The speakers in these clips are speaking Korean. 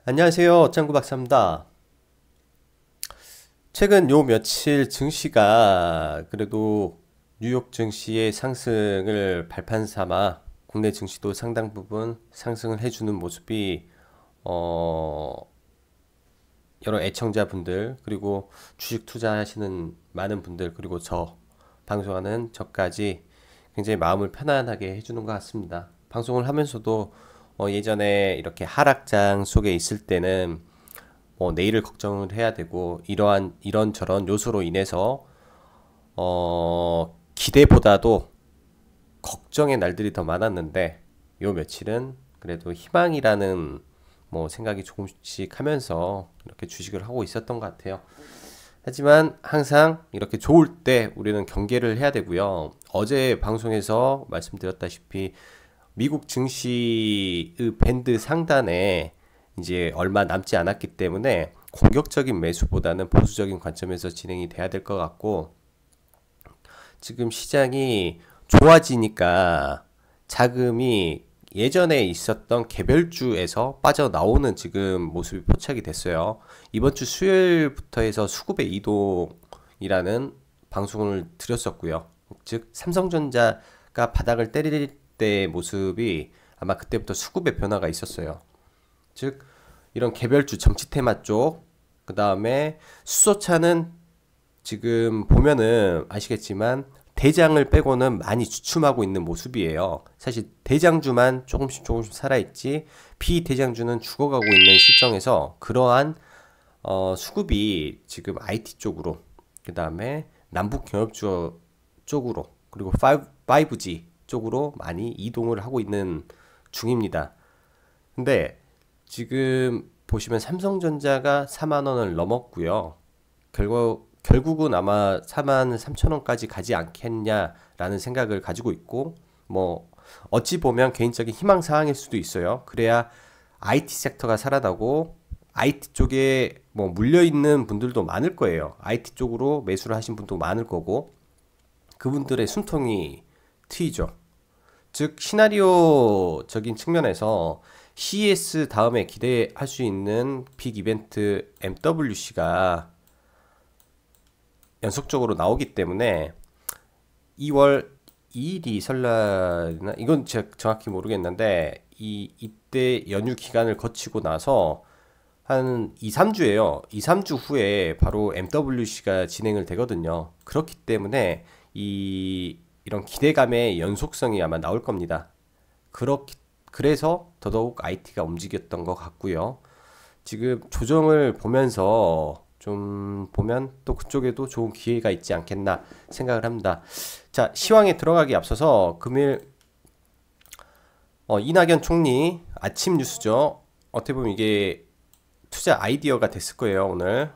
안녕하세요. 짱구 박사입니다. 최근 요 며칠 증시가 그래도 뉴욕 증시의 상승을 발판 삼아 국내 증시도 상당 부분 상승을 해주는 모습이 어, 여러 애청자분들 그리고 주식 투자하시는 많은 분들 그리고 저 방송하는 저까지 굉장히 마음을 편안하게 해주는 것 같습니다. 방송을 하면서도 예전에 이렇게 하락장 속에 있을 때는 내일을 걱정을 해야 되고 이러한 이런저런 요소로 인해서 기대보다도 걱정의 날들이 더 많았는데 요 며칠은 그래도 희망이라는 생각이 조금씩 하면서 이렇게 주식을 하고 있었던 것 같아요. 하지만 항상 이렇게 좋을 때 우리는 경계를 해야 되고요. 어제 방송에서 말씀드렸다시피 미국 증시의 밴드 상단에 이제 얼마 남지 않았기 때문에 공격적인 매수보다는 보수적인 관점에서 진행이 돼야 될 것 같고, 지금 시장이 좋아지니까 자금이 예전에 있었던 개별주에서 빠져나오는 지금 모습이 포착이 됐어요. 이번 주 수요일부터 해서 수급의 이동이라는 방송을 드렸었고요. 즉 삼성전자가 바닥을 때릴 때의 모습이 아마 그때부터 수급의 변화가 있었어요. 즉 이런 개별주 정치 테마 쪽, 그 다음에 수소차는 지금 보면은 아시겠지만 대장을 빼고는 많이 주춤하고 있는 모습이에요. 사실 대장주만 조금씩 살아있지 비대장주는 죽어가고 있는 실정에서 그러한 수급이 지금 IT 쪽으로, 그 다음에 남북 경협주 쪽으로, 그리고 5G 쪽으로 많이 이동을 하고 있는 중입니다. 근데 지금 보시면 삼성전자가 4만 원을 넘었고요. 결국은 아마 4만 3천 원까지 가지 않겠냐라는 생각을 가지고 있고, 어찌 보면 개인적인 희망 사항일 수도 있어요. 그래야 IT 섹터가 살아나고 IT 쪽에 물려 있는 분들도 많을 거예요. IT 쪽으로 매수를 하신 분도 많을 거고 그분들의 숨통이 트이죠. 즉 시나리오적인 측면에서 CES 다음에 기대할 수 있는 빅 이벤트 MWC가 연속적으로 나오기 때문에 2월 2일이 설날이나 이건 제가 정확히 모르겠는데 이때 연휴 기간을 거치고 나서 한 2, 3주예요. 2, 3주 후에 바로 MWC가 진행을 되거든요. 그렇기 때문에 이런 기대감의 연속성이 아마 나올 겁니다. 그래서 더더욱 IT가 움직였던 것 같고요. 지금 조정을 보면서 좀 보면 또 그쪽에도 좋은 기회가 있지 않겠나 생각을 합니다. 자, 시황에 들어가기 앞서서 금일 이낙연 총리 아침 뉴스죠. 어떻게 보면 이게 투자 아이디어가 됐을 거예요. 오늘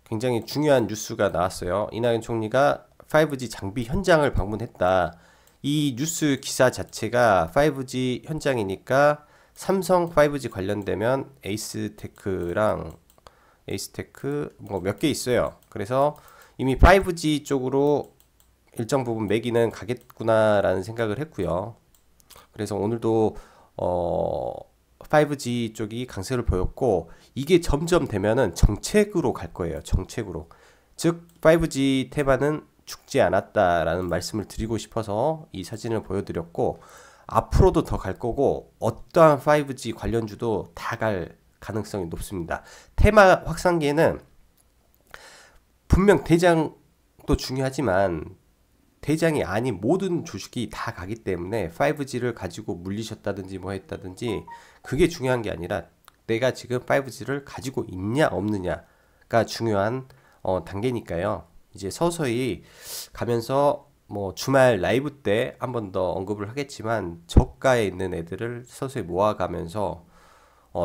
굉장히 중요한 뉴스가 나왔어요. 이낙연 총리가 5G 장비 현장을 방문했다. 이 뉴스 기사 자체가 5G 현장이니까 삼성 5G 관련되면 에이스테크 몇 개 있어요. 그래서 이미 5G 쪽으로 일정 부분 매기는 가겠구나라는 생각을 했고요. 그래서 오늘도 5G 쪽이 강세를 보였고 이게 점점 되면은 정책으로 갈 거예요. 정책으로. 즉 5G 테마는 죽지 않았다라는 말씀을 드리고 싶어서 이 사진을 보여드렸고 앞으로도 더 갈 거고 어떠한 5G 관련주도 다 갈 가능성이 높습니다. 테마 확산기에는 분명 대장도 중요하지만 대장이 아닌 모든 주식이 다 가기 때문에 5G를 가지고 물리셨다든지 뭐 했다든지 그게 중요한 게 아니라 내가 지금 5G를 가지고 있냐 없느냐가 중요한 단계니까요. 이제 서서히 가면서 주말 라이브 때 한 번 더 언급을 하겠지만 저가에 있는 애들을 서서히 모아가면서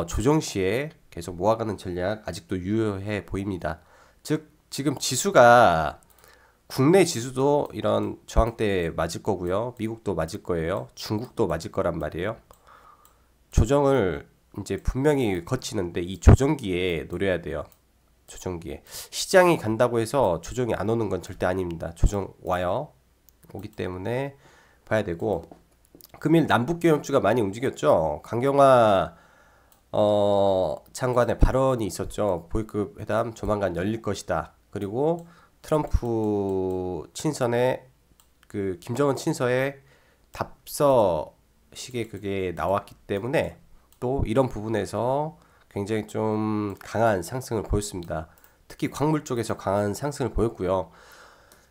조정 시에 계속 모아가는 전략 아직도 유효해 보입니다. 즉 지금 지수가 국내 지수도 이런 저항대 맞을 거고요. 미국도 맞을 거예요. 중국도 맞을 거란 말이에요. 조정을 이제 분명히 거치는데 이 조정기에 노려야 돼요. 조정기에. 시장이 간다고 해서 조정이 안 오는 건 절대 아닙니다. 조정 와요. 오기 때문에 봐야 되고 금일 남북경협주가 많이 움직였죠. 강경화 장관의 발언이 있었죠. 보이급 회담 조만간 열릴 것이다. 그리고 트럼프 친선에 그 김정은 친서에 답서식에 그게 나왔기 때문에 또 이런 부분에서 굉장히 좀 강한 상승을 보였습니다. 특히 광물 쪽에서 강한 상승을 보였고요.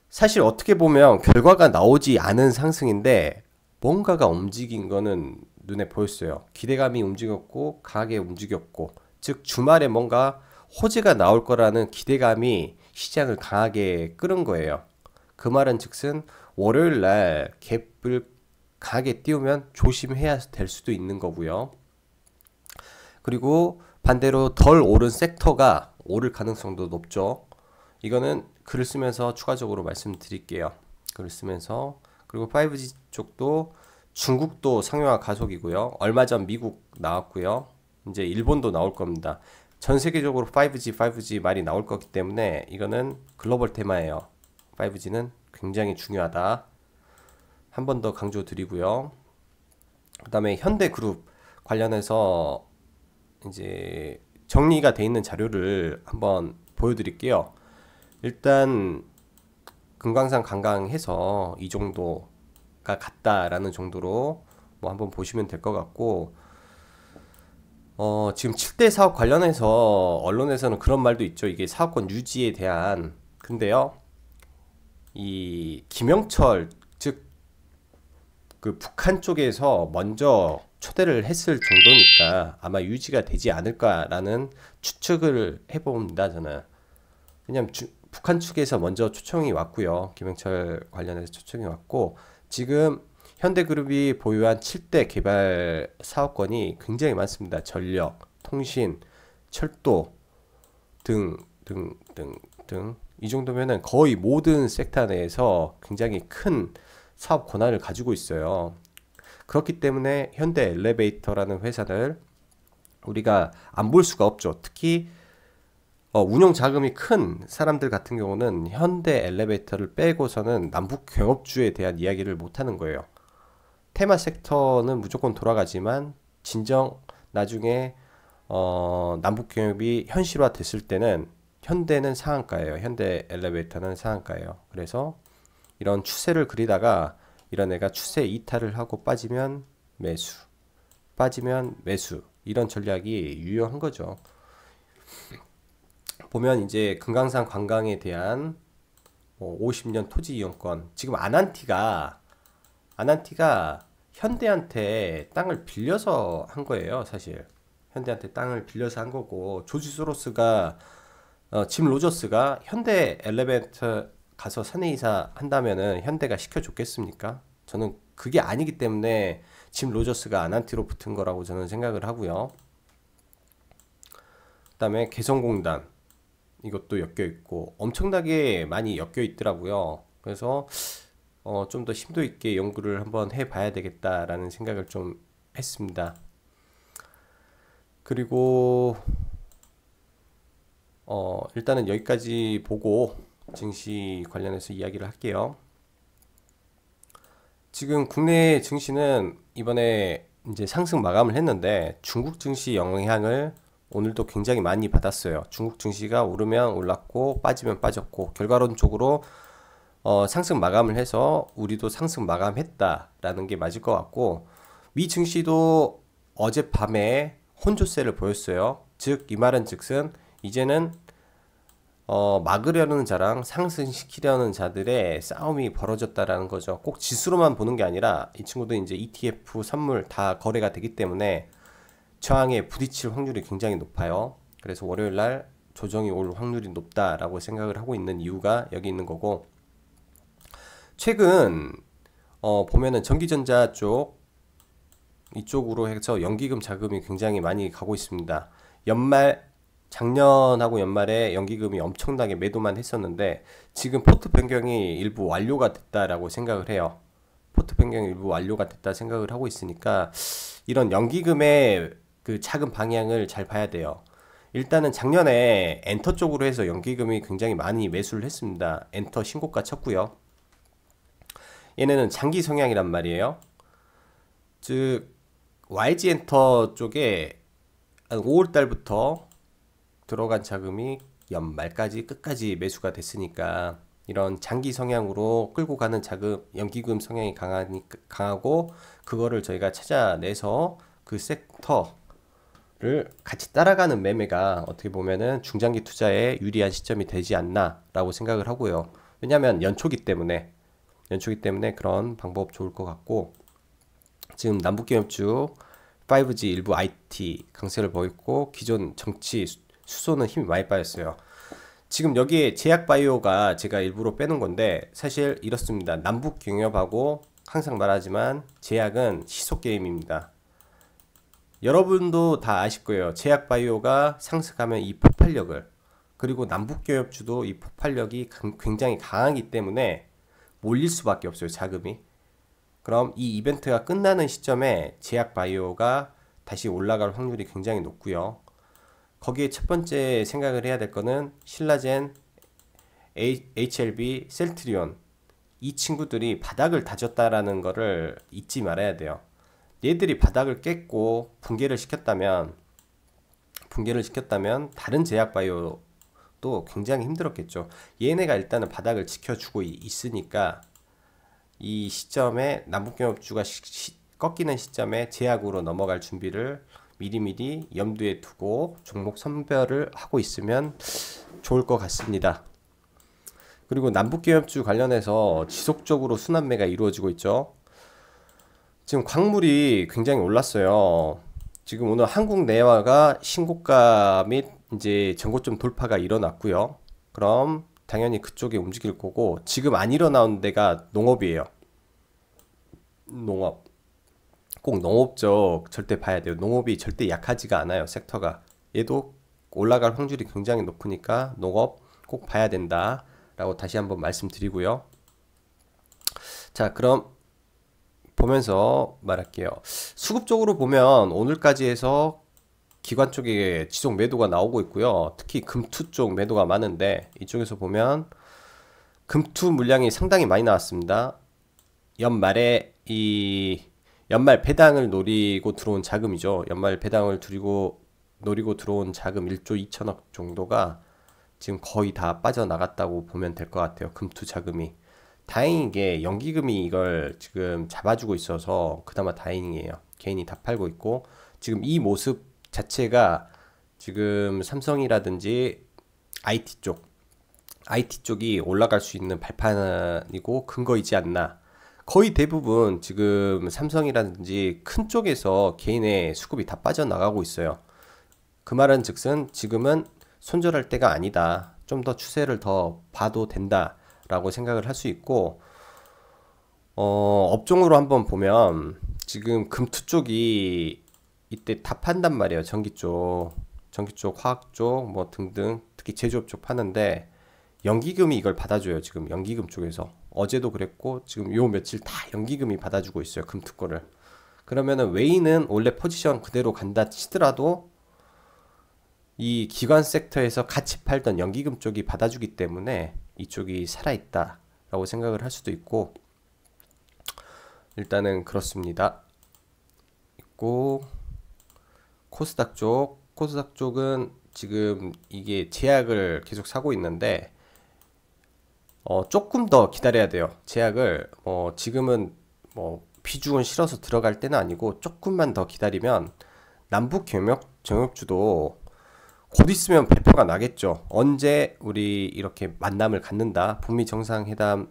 사실 어떻게 보면 결과가 나오지 않은 상승인데 뭔가가 움직인 거는 눈에 보였어요. 기대감이 움직였고 강하게 움직였고, 즉 주말에 뭔가 호재가 나올 거라는 기대감이 시장을 강하게 끌은 거예요. 그 말은 즉슨 월요일 날 갭을 강하게 띄우면 조심해야 될 수도 있는 거고요. 그리고 반대로 덜 오른 섹터가 오를 가능성도 높죠. 이거는 글을 쓰면서 추가적으로 말씀드릴게요. 글을 쓰면서. 그리고 5G 쪽도 중국도 상용화 가속이고요. 얼마 전 미국 나왔고요. 이제 일본도 나올 겁니다. 전 세계적으로 5G 말이 나올 거기 때문에 이거는 글로벌 테마예요. 5G는 굉장히 중요하다. 한 번 더 강조 드리고요. 그 다음에 현대그룹 관련해서 이제 정리가 돼 있는 자료를 한번 보여드릴게요. 일단 금강산 관광해서 이 정도가 같다라는 정도로 뭐 한번 보시면 될 것 같고, 지금 7대 사업 관련해서 언론에서는 그런 말도 있죠. 이게 사업권 유지에 대한. 근데요, 이 김영철, 즉 그 북한 쪽에서 먼저 초대를 했을 정도니까 아마 유지가 되지 않을까라는 추측을 해봅니다, 저는. 왜냐면 북한 측에서 먼저 초청이 왔고요. 김영철 관련해서 초청이 왔고, 지금 현대그룹이 보유한 7대 개발 사업권이 굉장히 많습니다. 전력, 통신, 철도 등. 이 정도면은 거의 모든 섹터 내에서 굉장히 큰 사업 권한을 가지고 있어요. 그렇기 때문에 현대 엘리베이터라는 회사를 우리가 안 볼 수가 없죠. 특히 운영 자금이 큰 사람들 같은 경우는 현대 엘리베이터를 빼고서는 남북 경협주에 대한 이야기를 못 하는 거예요. 테마 섹터는 무조건 돌아가지만 진정 나중에 남북 경협이 현실화 됐을 때는 현대는 상한가예요. 현대 엘리베이터는 상한가예요. 그래서 이런 추세를 그리다가 이런 애가 추세 이탈을 하고 빠지면 매수, 빠지면 매수, 이런 전략이 유효한 거죠. 보면 이제 금강산 관광에 대한 50년 토지 이용권, 지금 아난티가 현대한테 땅을 빌려서 한 거예요. 사실 현대한테 땅을 빌려서 한 거고, 조지 소로스가 짐 로저스가 현대 엘리베이터 가서 사내이사 한다면은 현대가 시켜줬겠습니까? 저는 그게 아니기 때문에 짐 로저스가 아난티로 붙은 거라고 저는 생각을 하고요. 그 다음에 개성공단, 이것도 엮여 있고 엄청나게 많이 엮여 있더라고요. 그래서 좀 더 심도 있게 연구를 한번 해봐야 되겠다라는 생각을 좀 했습니다. 그리고 일단은 여기까지 보고 증시 관련해서 이야기를 할게요. 지금 국내 증시는 이번에 이제 상승 마감을 했는데 중국 증시 영향을 오늘도 굉장히 많이 받았어요. 중국 증시가 오르면 올랐고 빠지면 빠졌고, 결과론적으로 상승 마감을 해서 우리도 상승 마감했다라는 게 맞을 것 같고, 미 증시도 어젯밤에 혼조세를 보였어요. 즉 이 말은 즉슨 이제는 막으려는 자랑 상승시키려는 자들의 싸움이 벌어졌다라는 거죠. 꼭 지수로만 보는 게 아니라 이 친구도 이제 ETF 선물 다 거래가 되기 때문에 저항에 부딪힐 확률이 굉장히 높아요. 그래서 월요일 날 조정이 올 확률이 높다라고 생각을 하고 있는 이유가 여기 있는 거고, 최근 보면은 전기전자 쪽 이쪽으로 해서 연기금 자금이 굉장히 많이 가고 있습니다. 작년하고 연말에 연기금이 엄청나게 매도만 했었는데 지금 포트 변경이 일부 완료가 됐다라고 생각을 해요. 포트 변경이 일부 완료가 됐다 생각을 하고 있으니까 이런 연기금의 그 자금 방향을 잘 봐야 돼요. 일단은 작년에 엔터 쪽으로 해서 연기금이 굉장히 많이 매수를 했습니다. 엔터 신고가 쳤고요. 얘네는 장기 성향이란 말이에요. 즉 YG 엔터 쪽에 5월 달부터 들어간 자금이 연말까지 끝까지 매수가 됐으니까 이런 장기 성향으로 끌고 가는 자금, 연기금 성향이 강하고 그거를 저희가 찾아내서 그 섹터를 같이 따라가는 매매가 어떻게 보면은 중장기 투자에 유리한 시점이 되지 않나라고 생각을 하고요. 왜냐하면 연초기 때문에 그런 방법 좋을 것 같고, 지금 남북기업주 5G 일부 IT 강세를 보였고 기존 정치 수소는 힘이 많이 빠졌어요. 지금 여기에 제약바이오가 제가 일부러 빼는 건데 사실 이렇습니다. 남북경협하고 항상 말하지만 제약은 시소게임입니다. 여러분도 다 아실 거예요. 제약바이오가 상승하면 이 폭발력을, 그리고 남북경협주도 이 폭발력이 굉장히 강하기 때문에 몰릴 수밖에 없어요, 자금이. 그럼 이 이벤트가 끝나는 시점에 제약바이오가 다시 올라갈 확률이 굉장히 높고요. 거기에 첫 번째 생각을 해야 될 거는 신라젠, HLB, 셀트리온, 이 친구들이 바닥을 다졌다라는 거를 잊지 말아야 돼요. 얘들이 바닥을 깼고 붕괴를 시켰다면 다른 제약바이오도 굉장히 힘들었겠죠. 얘네가 일단은 바닥을 지켜주고 있으니까 이 시점에 남북경협주가 꺾이는 시점에 제약으로 넘어갈 준비를 미리미리 염두에 두고 종목 선별을 하고 있으면 좋을 것 같습니다. 그리고 남북경협주 관련해서 지속적으로 순환매가 이루어지고 있죠. 지금 광물이 굉장히 올랐어요. 지금 오늘 한국 내화가 신고가 및 이제 전고점 돌파가 일어났고요. 그럼 당연히 그쪽에 움직일 거고, 지금 안 일어나는 데가 농업이에요. 농업. 꼭 농업 쪽 절대 봐야 돼요. 농업이 절대 약하지가 않아요, 섹터가. 얘도 올라갈 확률이 굉장히 높으니까 농업 꼭 봐야 된다 라고 다시 한번 말씀드리고요. 자, 그럼 보면서 말할게요. 수급 쪽으로 보면 오늘까지 해서 기관 쪽에 지속 매도가 나오고 있고요. 특히 금투 쪽 매도가 많은데, 이쪽에서 보면 금투 물량이 상당히 많이 나왔습니다. 연말에 이 연말 배당을 노리고 들어온 자금이죠. 연말 배당을 노리고 들어온 자금 1조 2천억 정도가 지금 거의 다 빠져나갔다고 보면 될 것 같아요. 금투 자금이. 다행이게 연기금이 이걸 지금 잡아주고 있어서 그나마 다행이에요. 개인이 다 팔고 있고, 지금 이 모습 자체가 지금 삼성이라든지 IT 쪽이 올라갈 수 있는 발판이고 근거이지 않나. 거의 대부분 지금 삼성이라든지 큰 쪽에서 개인의 수급이 다 빠져나가고 있어요. 그 말은 즉슨 지금은 손절할 때가 아니다. 좀 더 추세를 더 봐도 된다 라고 생각을 할 수 있고, 업종으로 한번 보면 지금 금투 쪽이 이때 다 판단 말이에요. 전기 쪽, 화학 쪽 뭐 등등, 특히 제조업 쪽 파는데 연기금이 이걸 받아줘요. 지금 연기금 쪽에서 어제도 그랬고 지금 요 며칠 다 연기금이 받아주고 있어요, 금투 거를. 그러면은 외인은 원래 포지션 그대로 간다 치더라도 이 기관 섹터에서 같이 팔던 연기금 쪽이 받아주기 때문에 이쪽이 살아있다 라고 생각을 할 수도 있고, 일단은 그렇습니다. 있고, 코스닥 쪽은 지금 이게 제약을 계속 사고 있는데 조금 더 기다려야 돼요. 제약을 지금은 비중은 실어서 들어갈 때는 아니고 조금만 더 기다리면 남북 경협주도 곧 있으면 발표가 나겠죠. 언제 우리 이렇게 만남을 갖는다, 북미 정상회담이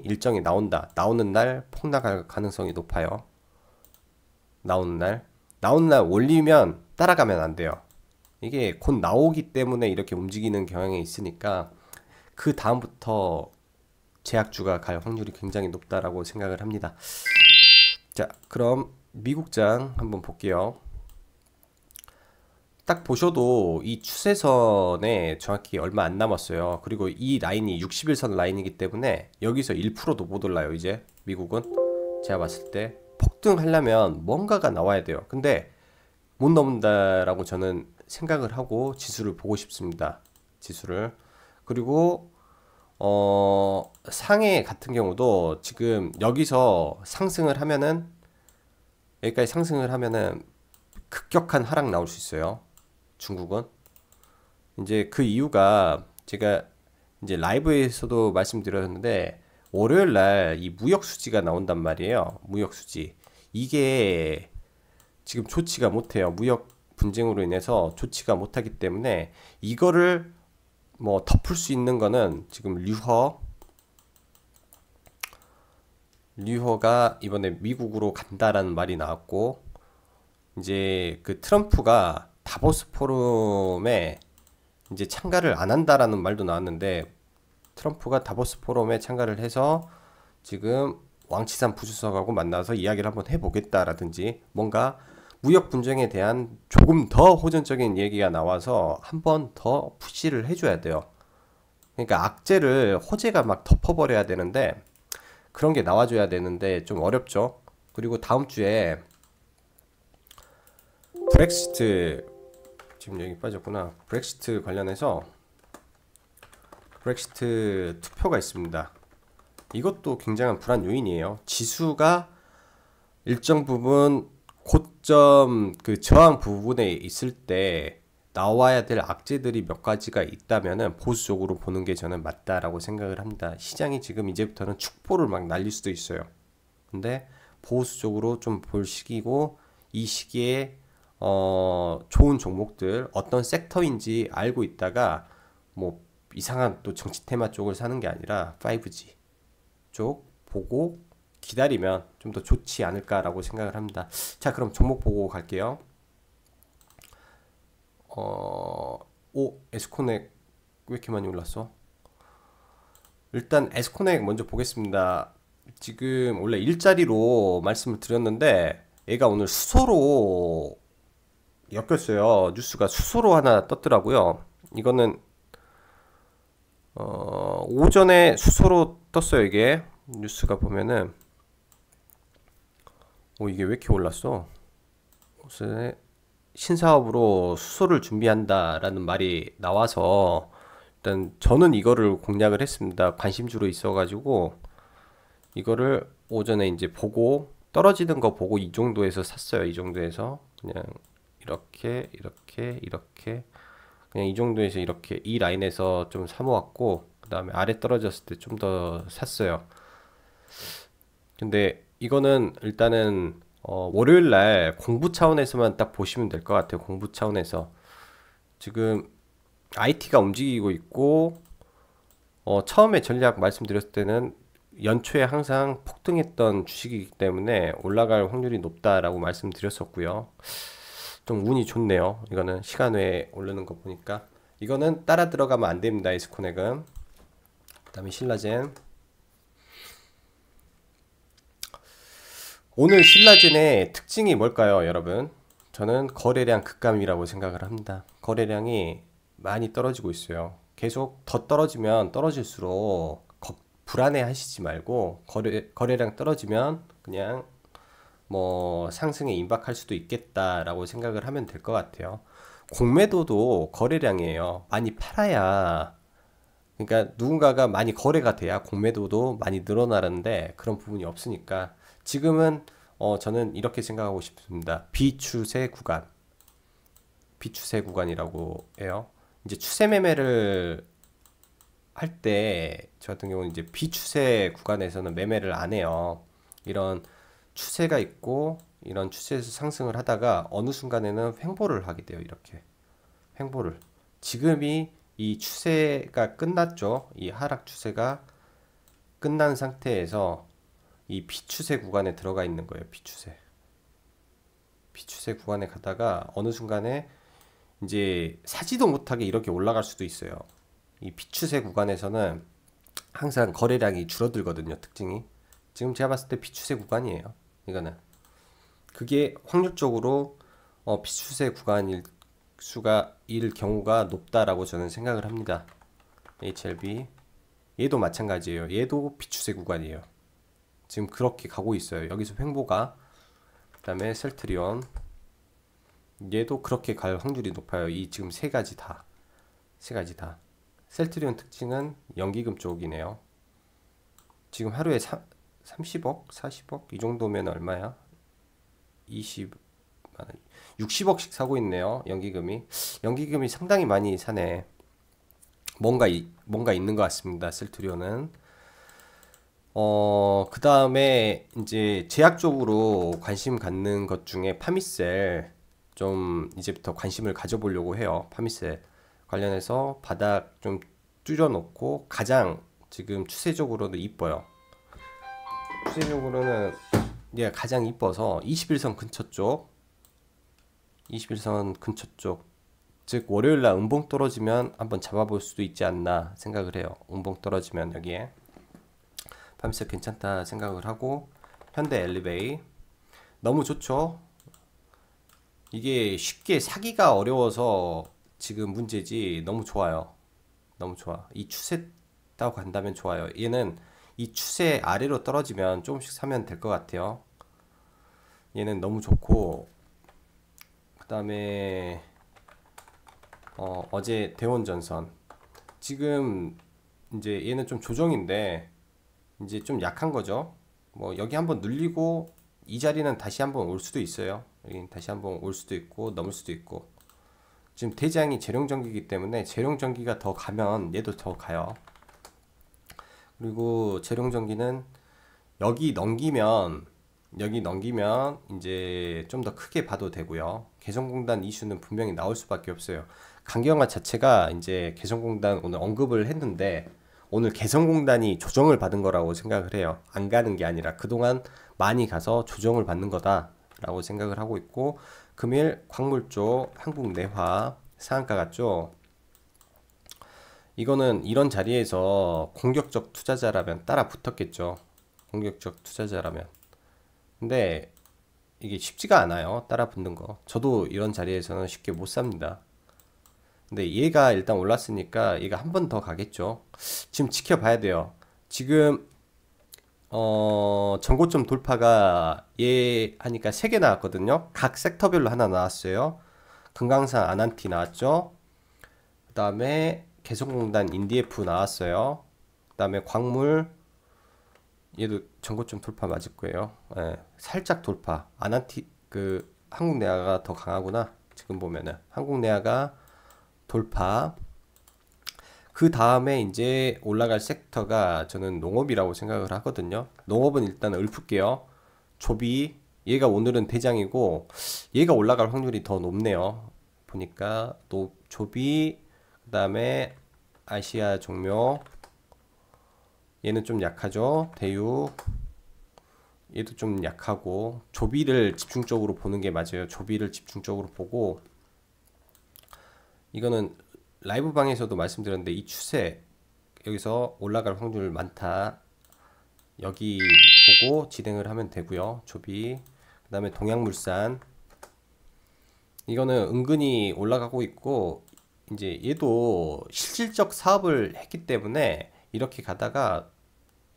일정이 나오는 날 폭락할 가능성이 높아요. 나오는 날 올리면 따라가면 안 돼요. 이게 곧 나오기 때문에 이렇게 움직이는 경향이 있으니까 그 다음부터 제약주가 갈 확률이 굉장히 높다라고 생각을 합니다. 자, 그럼 미국장 한번 볼게요. 딱 보셔도 이 추세선에 정확히 얼마 안 남았어요. 그리고 이 라인이 60일선 라인이기 때문에 여기서 1%도 못 올라요. 이제 미국은 제가 봤을 때 폭등하려면 뭔가가 나와야 돼요. 근데 못 넘는다라고 저는 생각을 하고 지수를 보고 싶습니다. 지수를. 그리고 상해 같은 경우도 지금 여기서 상승을 하면은, 여기까지 상승을 하면은 급격한 하락 나올 수 있어요. 중국은. 이제 그 이유가 제가 이제 라이브에서도 말씀드렸는데 월요일 날 이 무역 수지가 나온단 말이에요. 무역 수지. 이게 지금 좋지가 못해요. 무역 분쟁으로 인해서 좋지가 못하기 때문에 이거를 뭐 덮을 수 있는 거는 지금 류허가 이번에 미국으로 간다라는 말이 나왔고, 이제 그 트럼프가 다보스 포럼에 이제 참가를 안 한다라는 말도 나왔는데, 트럼프가 다보스 포럼에 참가를 해서 지금 왕치산 부주석하고 만나서 이야기를 한번 해보겠다라든지 뭔가 무역 분쟁에 대한 조금 더 호전적인 얘기가 나와서 한번 더 푸시를 해줘야 돼요. 그러니까 악재를 호재가 막 덮어버려야 되는데 그런 게 나와줘야 되는데 좀 어렵죠. 그리고 다음 주에 브렉시트, 지금 여기 빠졌구나. 브렉시트 관련해서 브렉시트 투표가 있습니다. 이것도 굉장한 불안 요인이에요. 지수가 일정 부분 고점 그 저항 부분에 있을 때 나와야 될 악재들이 몇 가지가 있다면은 보수적으로 보는 게 저는 맞다라고 생각을 합니다. 시장이 지금 이제부터는 축포를 막 날릴 수도 있어요. 근데 보수적으로 좀 볼 시기고, 이 시기에 좋은 종목들 어떤 섹터인지 알고 있다가 뭐 이상한 또 정치 테마 쪽을 사는 게 아니라 5G 쪽 보고 기다리면 좀 더 좋지 않을까라고 생각을 합니다. 자, 그럼 종목 보고 갈게요. 에스코넥 왜 이렇게 많이 올랐어? 일단 에스코넥 먼저 보겠습니다. 지금 원래 일자리로 말씀을 드렸는데 얘가 오늘 수소로 엮였어요. 뉴스가 수소로 하나 떴더라고요. 이거는 오전에 수소로 떴어요. 이게 뉴스가 보면은 이게 왜 이렇게 올랐어? 무슨 신사업으로 수소를 준비한다라는 말이 나와서 일단 저는 이거를 공략을 했습니다. 관심주로 있어가지고 이거를 오전에 이제 보고 떨어지는 거 보고 이 정도에서 샀어요. 이 정도에서 그냥 이렇게 그냥 이 정도에서 이렇게 이 라인에서 좀 사모았고, 그 다음에 아래 떨어졌을 때 좀 더 샀어요. 근데 이거는 일단은 월요일 날 공부 차원에서만 딱 보시면 될 것 같아요. 공부 차원에서 지금 IT가 움직이고 있고, 처음에 전략 말씀드렸을 때는 연초에 항상 폭등했던 주식이기 때문에 올라갈 확률이 높다라고 말씀드렸었고요. 좀 운이 좋네요. 이거는 시간 외에 오르는 거 보니까 이거는 따라 들어가면 안 됩니다. 에스코넥은. 그 다음에 신라젠. 오늘 신라젠의 특징이 뭘까요, 여러분? 저는 거래량 급감이라고 생각을 합니다. 거래량이 많이 떨어지고 있어요. 계속 더 떨어지면 떨어질수록 불안해 하시지 말고, 거래량 떨어지면 그냥 뭐 상승에 임박할 수도 있겠다라고 생각을 하면 될 것 같아요. 공매도도 거래량이에요. 많이 팔아야, 그러니까 누군가가 많이 거래가 돼야 공매도도 많이 늘어나는데 그런 부분이 없으니까 지금은 저는 이렇게 생각하고 싶습니다. 비추세 구간이라고 해요. 이제 추세 매매를 할 때 저 같은 경우는 이제 비추세 구간에서는 매매를 안 해요. 이런 추세가 있고 이런 추세에서 상승을 하다가 어느 순간에는 횡보를 하게 돼요. 이렇게 횡보를. 지금이 이 추세가 끝났죠. 이 하락 추세가 끝난 상태에서 이 비추세 구간에 들어가 있는 거예요. 비추세 구간에 가다가 어느 순간에 이제 사지도 못하게 이렇게 올라갈 수도 있어요. 이 비추세 구간에서는 항상 거래량이 줄어들거든요. 특징이. 지금 제가 봤을 때 비추세 구간이에요. 이거는. 그게 확률적으로 비추세 구간일 수가 일 경우가 높다라고 저는 생각을 합니다. HLB 얘도 마찬가지예요. 얘도 비추세 구간이에요. 지금 그렇게 가고 있어요. 여기서 횡보가. 그 다음에 셀트리온 얘도 그렇게 갈 확률이 높아요. 이 지금 세 가지 다. 셀트리온 특징은 연기금 쪽이네요. 지금 하루에 30억? 40억? 이 정도면 얼마야? 20, 많아요. 60억씩 사고 있네요. 연기금이 상당히 많이 사네. 뭔가 있는 것 같습니다. 셀트리온은. 그 다음에 이제 제약적으로 관심 갖는 것 중에 파미셀 좀 이제부터 관심을 가져보려고 해요. 파미셀 관련해서 바닥 좀 뚫어놓고 가장 지금 추세적으로도 이뻐요. 추세적으로는 얘가 가장 이뻐서 21선 근처 쪽, 21선 근처 쪽, 즉 월요일날 음봉 떨어지면 한번 잡아볼 수도 있지 않나 생각을 해요. 음봉 떨어지면 여기에 파미셀 괜찮다 생각을 하고, 현대 엘리베이 너무 좋죠. 이게 쉽게 사기가 어려워서 지금 문제지 너무 좋아요. 너무 좋아. 이 추세 따고 간다면 좋아요. 얘는 이 추세 아래로 떨어지면 조금씩 사면 될 것 같아요. 얘는 너무 좋고, 그 다음에 어제 대원전선 지금 이제 얘는 좀 조정인데 이제 좀 약한 거죠. 뭐 여기 한번 눌리고 이 자리는 다시 한번 올 수도 있어요. 여기 다시 한번 올 수도 있고 넘을 수도 있고, 지금 대장이 재룡전기이기 때문에 재룡전기가 더 가면 얘도 더 가요. 그리고 재룡전기는 여기 넘기면 이제 좀 더 크게 봐도 되고요. 개성공단 이슈는 분명히 나올 수밖에 없어요. 강경화 자체가 이제 개성공단 오늘 언급을 했는데, 오늘 개성공단이 조정을 받은 거라고 생각을 해요. 안 가는 게 아니라 그동안 많이 가서 조정을 받는 거다라고 생각을 하고 있고, 금일 광물 쪽 한국내화 상한가 같죠. 이거는 이런 자리에서 공격적 투자자라면 따라 붙었겠죠. 공격적 투자자라면. 근데 이게 쉽지가 않아요. 따라 붙는 거. 저도 이런 자리에서는 쉽게 못 삽니다. 근데 얘가 일단 올랐으니까 얘가 한 번 더 가겠죠. 지금 지켜봐야 돼요. 지금 전고점 돌파가 얘 하니까 3개 나왔거든요. 각 섹터별로 하나 나왔어요. 금강산 아난티 나왔죠. 그 다음에 개성공단 인디에프 나왔어요. 그 다음에 광물 얘도 전고점 돌파 맞을 거예요. 예, 살짝 돌파. 아난티 그 한국내화가 더 강하구나. 지금 보면은 한국내화가 돌파. 그 다음에 이제 올라갈 섹터가 저는 농업이라고 생각을 하거든요. 농업은 일단 읊을게요. 조비 얘가 오늘은 대장이고 얘가 올라갈 확률이 더 높네요. 보니까 또 조비, 그 다음에 아시아 종묘 얘는 좀 약하죠. 대유 얘도 좀 약하고, 조비를 집중적으로 보는 게 맞아요. 조비를 집중적으로 보고, 이거는 라이브 방에서도 말씀드렸는데 이 추세 여기서 올라갈 확률 많다. 여기 보고 진행을 하면 되고요. 조비, 그 다음에 동양물산 이거는 은근히 올라가고 있고, 이제 얘도 실질적 사업을 했기 때문에 이렇게 가다가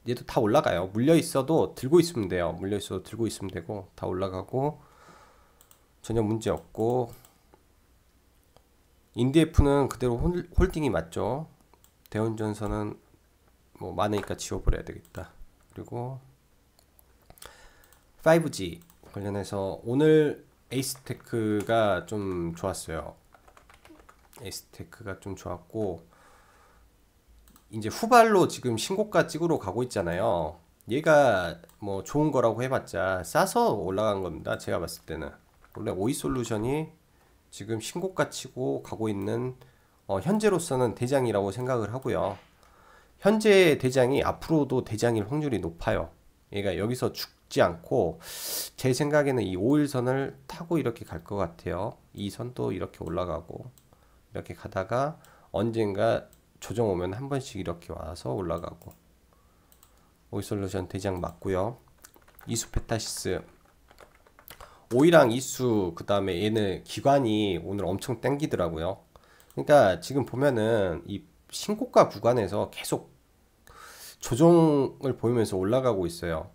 얘도 다 올라가요. 물려 있어도 들고 있으면 돼요. 물려 있어도 들고 있으면 되고 다 올라가고 전혀 문제 없고, 인디에프는 그대로 홀딩이 맞죠. 대원전선은 뭐 많으니까 지워버려야 되겠다. 그리고 5G 관련해서 오늘 에이스테크가 좀 좋았어요. 에이스테크가 좀 좋았고, 이제 후발로 지금 신고가 찍으러 가고 있잖아요. 얘가 뭐 좋은 거라고 해봤자 싸서 올라간 겁니다. 제가 봤을 때는 원래 오이솔루션이 지금 신고가 치고 가고 있는 현재로서는 대장이라고 생각을 하고요. 현재 대장이 앞으로도 대장일 확률이 높아요. 얘가 여기서 죽지 않고 제 생각에는 이 5일선을 타고 이렇게 갈 것 같아요. 이 선도 이렇게 올라가고 이렇게 가다가 언젠가 조정 오면 한 번씩 이렇게 와서 올라가고, 오이솔루션 대장 맞고요. 이수 페타시스 오이랑 이수, 그 다음에 얘는 기관이 오늘 엄청 땡기더라고요. 그러니까 지금 보면은 이 신고가 구간에서 계속 조정을 보이면서 올라가고 있어요.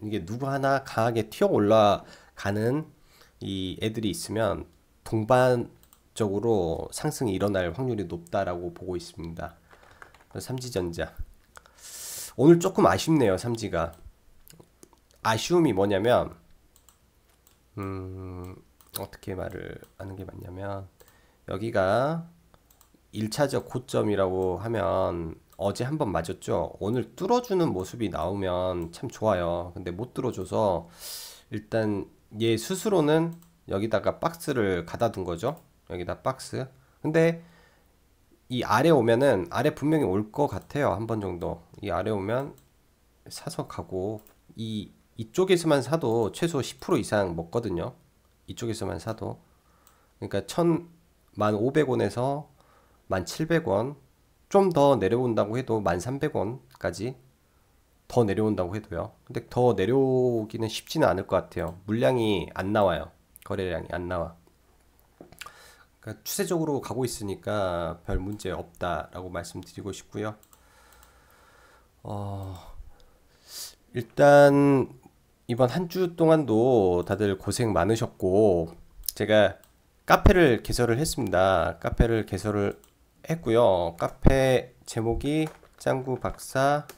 이게 누구 하나 강하게 튀어 올라가는 이 애들이 있으면 동반적으로 상승이 일어날 확률이 높다라고 보고 있습니다. 삼지전자 오늘 조금 아쉽네요. 삼지가 아쉬움이 뭐냐면 어떻게 말을 하는 게 맞냐면 여기가 1차적 고점이라고 하면 어제 한번 맞았죠. 오늘 뚫어주는 모습이 나오면 참 좋아요. 근데 못 뚫어줘서 일단 얘 스스로는 여기다가 박스를 가다둔 거죠. 여기다 박스. 근데 이 아래 오면은 아래 분명히 올 것 같아요. 한 번 정도. 이 아래 오면 사서 가고 이쪽에서만 사도 최소 10% 이상 먹거든요. 이쪽에서만 사도. 그러니까 1,500원에서 1,700원 좀 더 내려온다고 해도 1,300원까지 더 내려온다고 해도요. 근데 더 내려오기는 쉽지는 않을 것 같아요. 물량이 안 나와요. 거래량이 안 나와. 그러니까 추세적으로 가고 있으니까 별 문제 없다라고 말씀드리고 싶고요. 일단 이번 한 주 동안도 다들 고생 많으셨고 제가 카페를 개설을 했습니다. 카페를 개설을 했고요. 카페 제목이 짱구 박사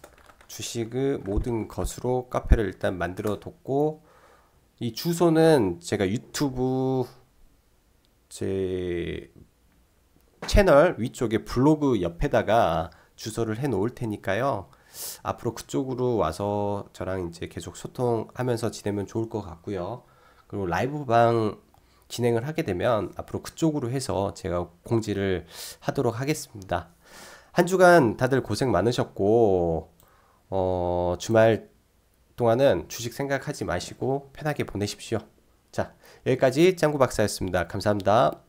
주식의 모든 것으로 카페를 일단 만들어 뒀고 이 주소는 제가 유튜브 제 채널 위쪽에 블로그 옆에다가 주소를 해 놓을 테니까요. 앞으로 그쪽으로 와서 저랑 이제 계속 소통하면서 지내면 좋을 것 같고요. 그리고 라이브 방 진행을 하게 되면 앞으로 그쪽으로 해서 제가 공지를 하도록 하겠습니다. 한 주간 다들 고생 많으셨고, 주말 동안은 주식 생각하지 마시고 편하게 보내십시오. 자, 여기까지 짱구 박사였습니다. 감사합니다.